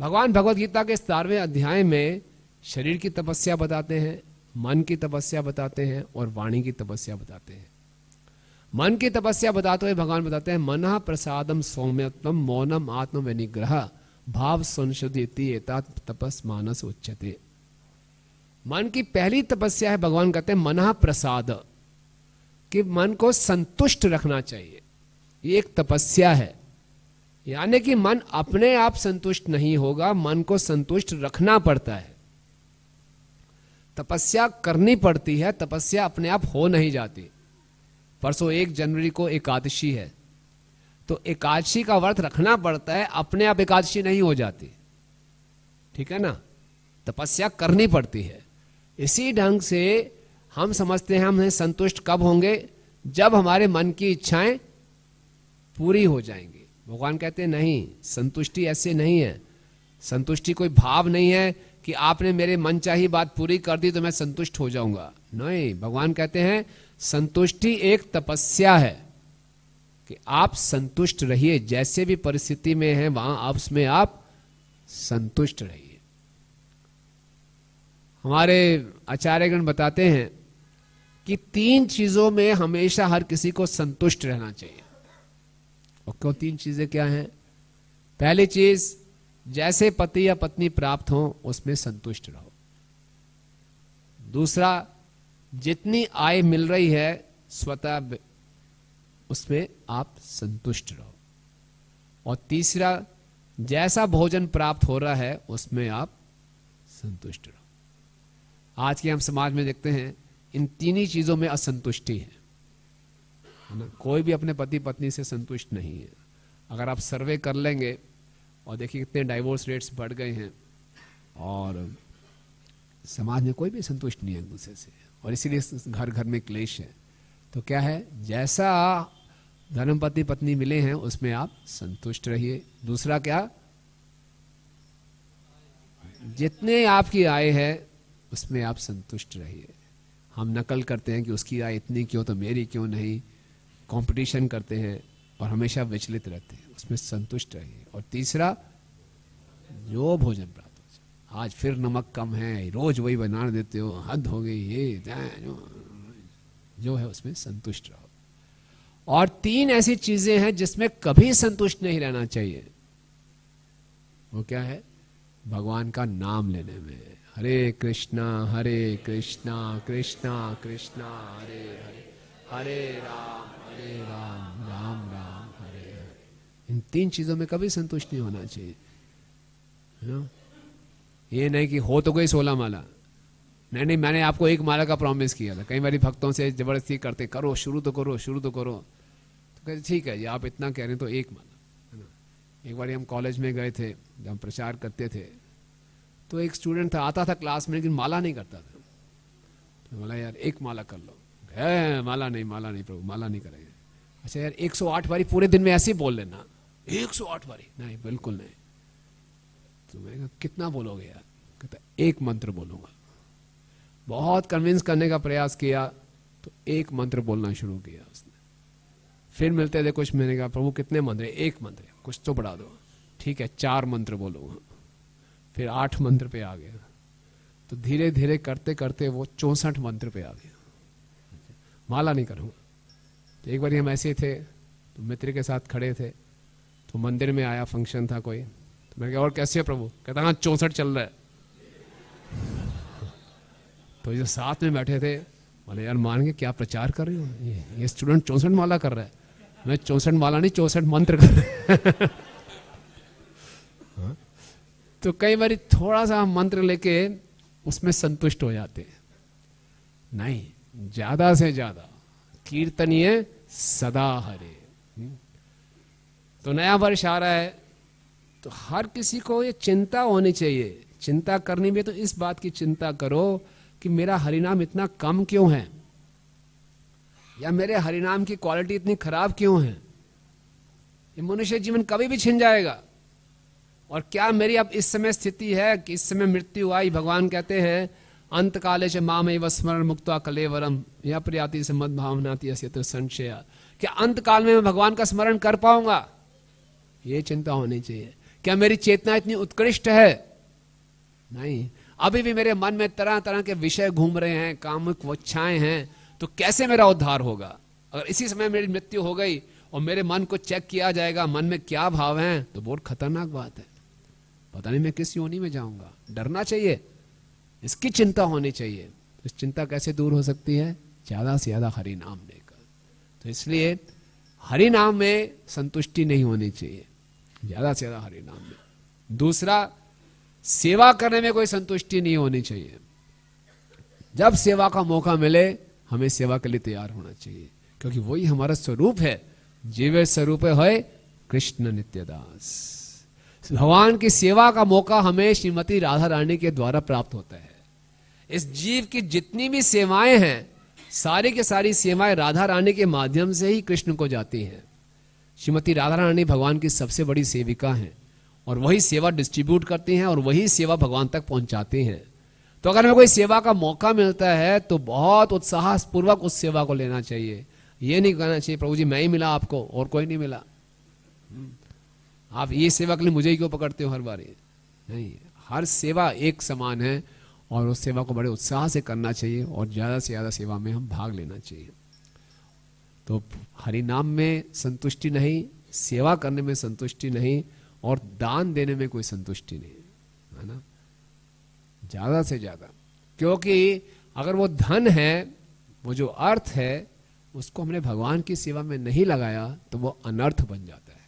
भगवान भगवद गीता के 17वें अध्याय में शरीर की तपस्या बताते हैं, मन की तपस्या बताते हैं और वाणी की तपस्या बताते हैं। मन की तपस्या बताते हुए भगवान बताते हैं मनः प्रसादम सौम्यत्वम मौनम आत्म विनिग्रह भाव संशुद्धि एतत् तपस मानस उच्यते। मन की पहली तपस्या है, भगवान कहते हैं मनः प्रसाद, कि मन को संतुष्ट रखना चाहिए। ये एक तपस्या है, यानी कि मन अपने आप संतुष्ट नहीं होगा, मन को संतुष्ट रखना पड़ता है, तपस्या करनी पड़ती है, तपस्या अपने आप हो नहीं जाती। परसों 1 जनवरी को एकादशी है, तो एकादशी का व्रत रखना पड़ता है, अपने आप एकादशी नहीं हो जाती, ठीक है ना, तपस्या करनी पड़ती है। इसी ढंग से हम समझते हैं हम संतुष्ट कब होंगे, जब हमारे मन की इच्छाएं पूरी हो जाएंगी। भगवान कहते हैं नहीं, संतुष्टि ऐसे नहीं है, संतुष्टि कोई भाव नहीं है कि आपने मेरे मन चाही बात पूरी कर दी तो मैं संतुष्ट हो जाऊंगा, नहीं। भगवान कहते हैं संतुष्टि एक तपस्या है कि आप संतुष्ट रहिए, जैसे भी परिस्थिति में हैं वहां आप उसमें आप संतुष्ट रहिए। हमारे आचार्यगण बताते हैं कि 3 चीजों में हमेशा हर किसी को संतुष्ट रहना चाहिए। और क्यों 3 चीजें क्या हैं? पहली चीज, जैसे पति या पत्नी प्राप्त हो उसमें संतुष्ट रहो। दूसरा, जितनी आय मिल रही है स्वतः उसमें आप संतुष्ट रहो। और तीसरा, जैसा भोजन प्राप्त हो रहा है उसमें आप संतुष्ट रहो। आज के हम समाज में देखते हैं इन 3 ही चीजों में असंतुष्टि है ना। कोई भी अपने पति पत्नी से संतुष्ट नहीं है। अगर आप सर्वे कर लेंगे और देखिए कितने डाइवोर्स रेट्स बढ़ गए हैं, और समाज में कोई भी संतुष्ट नहीं है एक दूसरे से, और इसीलिए घर घर में क्लेश है। तो क्या है, जैसा धर्मपति पत्नी मिले हैं उसमें आप संतुष्ट रहिए। दूसरा क्या, जितने आपकी आय है उसमें आप संतुष्ट रहिए। हम नकल करते हैं कि उसकी आय इतनी क्यों तो मेरी क्यों नहीं, कंपटीशन करते हैं और हमेशा विचलित रहते हैं, उसमें संतुष्ट रहिए। और तीसरा, जो भोजन प्राप्त हो जाए, आज फिर नमक कम है, रोज वही बना देते हो, हद हो गई, ये जो है उसमें संतुष्ट रहो। और 3 ऐसी चीजें हैं जिसमें कभी संतुष्ट नहीं रहना चाहिए। वो क्या है? भगवान का नाम लेने में। हरे कृष्णा कृष्णा कृष्णा हरे हरे, हरे राम राम राम हरे हरे। इन 3 चीजों में कभी संतुष्ट नहीं होना चाहिए, है ना? ये नहीं कि हो तो गई 16 माला, नहीं, मैंने आपको 1 माला का प्रॉमिस किया था। कई बार भक्तों से जबरदस्ती करते, करो शुरू तो करो, तो कहते ठीक है, ये आप इतना कह रहे हैं तो 1 माला, है ना। एक बार हम कॉलेज में गए थे, जब हम प्रचार करते थे, तो एक स्टूडेंट था, आता था क्लास में लेकिन माला नहीं करता था। तो बोला यार 1 माला कर लो। माला नहीं प्रभु, माला नहीं करेंगे। अच्छा यार 108 बारी पूरे दिन में ऐसे ही बोल लेना। 108 बारी? नहीं, बिल्कुल नहीं। तो मैंने कहा कितना बोलोगे यार? कहता 1 मंत्र बोलूंगा। बहुत कन्विंस करने का प्रयास किया तो 1 मंत्र बोलना शुरू किया उसने। फिर मिलते थे कुछ महीने का, प्रभु कितने मंत्र? 1 मंत्र, कुछ तो बढ़ा दो। ठीक है 4 मंत्र बोलूंगा। फिर 8 मंत्र पे आ गया। तो धीरे धीरे करते करते वो 64 मंत्र पे आ गया। माला नहीं करूंगा। तो एक बार हम ऐसे थे, तो मित्र के साथ खड़े थे, तो मंदिर में आया, फंक्शन था कोई, तो मैंने कहा और कैसे है प्रभु? कहता हाँ 64 चल रहा है। तो जो साथ में बैठे थे बोले यार मान के क्या प्रचार कर रही हो, ये स्टूडेंट 64 माला कर रहा है। मैं 64 माला नहीं 64 मंत्र कर रहा है। तो कई बार थोड़ा सा मंत्र लेके उसमें संतुष्ट हो जाते हैं। नहीं, ज्यादा से ज्यादा कीर्तनीय सदा हरे। तो नया वर्ष आ रहा है, तो हर किसी को ये चिंता होनी चाहिए। चिंता करनी भी तो इस बात की चिंता करो कि मेरा हरिनाम इतना कम क्यों है, या मेरे हरिनाम की क्वालिटी इतनी खराब क्यों है। ये मनुष्य जीवन कभी भी छिन जाएगा। और क्या मेरी अब इस समय स्थिति है कि इस समय मृत्यु आई? भगवान कहते हैं अंत काले च मामेव स्मरण मुक्त्वा कलेवरम या प्रियाति से मद भावनाति अस्यत्र संशय। क्या अंत काल में मैं भगवान का स्मरण कर पाऊंगा? ये चिंता होनी चाहिए। क्या मेरी चेतना इतनी उत्कृष्ट है? नहीं। अभी भी मेरे मन में तरह तरह के विषय घूम रहे हैं, कामुक इच्छाएं हैं, तो कैसे मेरा उद्धार होगा? अगर इसी समय मेरी मृत्यु हो गई और मेरे मन को चेक किया जाएगा मन में क्या भाव हैं, तो बहुत खतरनाक बात है। पता नहीं मैं किस योनि में जाऊंगा। डरना चाहिए, इसकी चिंता होनी चाहिए। इस चिंता कैसे दूर हो सकती है? ज्यादा से ज्यादा हरि नाम लेकर। तो इसलिए हरि नाम में संतुष्टि नहीं होनी चाहिए, ज्यादा से ज्यादा हरि नाम में। दूसरा, सेवा करने में कोई संतुष्टि नहीं होनी चाहिए। जब सेवा का मौका मिले हमें सेवा के लिए तैयार होना चाहिए, क्योंकि वही हमारा स्वरूप है। जीवे स्वरूप है कृष्ण नित्यदास। भगवान की सेवा का मौका हमें श्रीमती राधा रानी के द्वारा प्राप्त होता है। इस जीव की जितनी भी सेवाएं हैं, सारी की सारी सेवाएं राधा रानी के माध्यम से ही कृष्ण को जाती हैं। श्रीमती राधा रानी भगवान की सबसे बड़ी सेविका हैं और वही सेवा डिस्ट्रीब्यूट करती हैं और वही सेवा भगवान तक पहुंचाती हैं। तो अगर हमें कोई सेवा का मौका मिलता है तो बहुत उत्साहपूर्वक उस सेवा को लेना चाहिए। ये नहीं कहना चाहिए प्रभु जी मैं ही मिला आपको और कोई नहीं मिला, आप ये सेवा के लिए मुझे ही क्यों पकड़ते हो हर बार? नहीं, हर सेवा एक समान है और उस सेवा को बड़े उत्साह से करना चाहिए और ज्यादा से ज्यादा सेवा में हम भाग लेना चाहिए। तो हरि नाम में संतुष्टि नहीं, सेवा करने में संतुष्टि नहीं और दान देने में कोई संतुष्टि नहीं, है ना, ज्यादा से ज्यादा। क्योंकि अगर वो धन है, वो जो अर्थ है, उसको हमने भगवान की सेवा में नहीं लगाया तो वो अनर्थ बन जाता है।